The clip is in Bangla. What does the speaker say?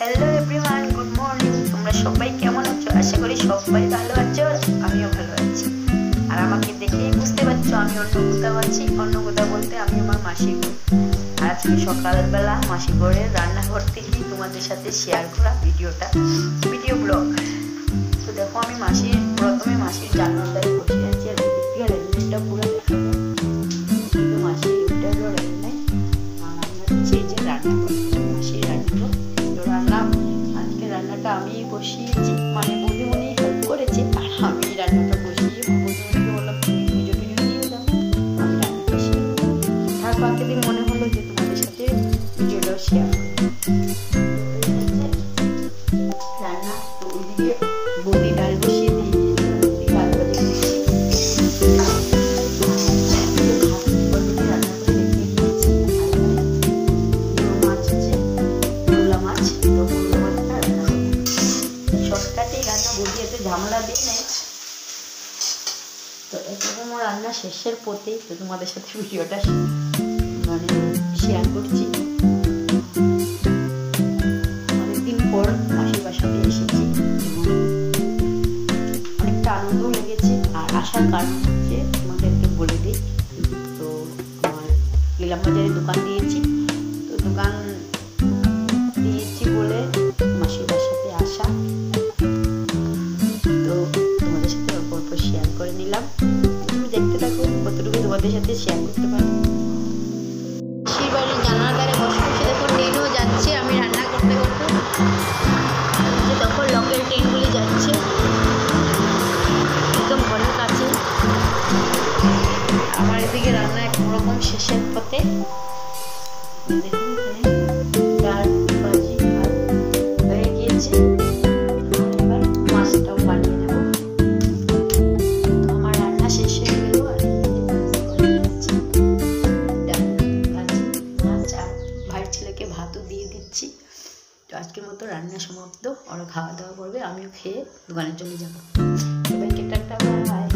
Hello everyone, good morning. তোমরা সবাই কেমন আছো? আশা করি সবাই ভালো আছো, আমিও ভালো আছি। আর আমাকে দেখেই বুঝতে পারছো আমি অন্য কোথাও আছি। অন্য কোথাও বলতে আমি আমার মাসির ঘর। আর আজকে সকালবেলা মাসির ঘরের রান্নাঘর থেকেই তোমাদের সাথে শেয়ার করা ভিডিও ব্লগ। তো দেখো আমি প্রথমে মাসির জানলার ধারে বসে আছি, আর এদিকে রেললাইনটা পুরো দেখা যায়। কিন্তু মাসির এটা হলো রেললাইন, আর আমি হচ্ছে এই যে রান্না করছি মাসির রান্নাঘর। আজকে রান্নাটা আমি বসিয়েছি, মানে বৌদিমণি হেল্প করেছে, আর আমি রান্নাটা বসিয়ে বৌদিমণিকে বললাম তুমি পুজো দিয়ে দাও, আমি রান্না বসিয়ে। তার বাকি দিন মনে হলো যে তোমাদের সাথে ভিডিওটাও শেয়ার করি। রান্না তো ওইদিকে বৌদি ডাল বসিয়ে দিয়ে ডাল ভাজা ঝামেলা দিই নাই। তো এরকম রান্না শেষের পথেই তো তোমাদের সাথে ভিডিওটা মানে শেয়ার করছি। অনেকদিন পর মাসির বাসাতে এসেছি, অনেকটা আনন্দ লেগেছে। আর আসার কারণ হচ্ছে তোমাদেরকে বলে দিই, তো আমার ইলাম বাজারে দোকান দিয়েছি। তো দোকান দিয়েছি বলে মাসির বাসাতে আসা। শেয়ার করে নিলাম, তুমি দেখতে থাকো কতটুকু তোমাদের সাথে শেয়ার করতে পারি। মাসির বাড়ির জানালার ধারে বসে বসে দেখো ট্রেনও যাচ্ছে, আমি রান্না করতে করতে তখন লোকাল ট্রেনগুলি যাচ্ছে একদম ঘরের কাছে। আমার এদিকে রান্না একরকম শেষের পথে। দেখুন এখানে ডাল ভাজি হয়ে গিয়েছে, এবার মাছটাও বানিয়ে নেবো। ছেলেকে ভাতও দিয়ে দিচ্ছি। তো আজকের মতো রান্না সমাপ্ত, ওরা খাওয়া দাওয়া করবে, আমিও খেয়ে দোকানে চলে যাবো। সবাইকে টাটা, বাই।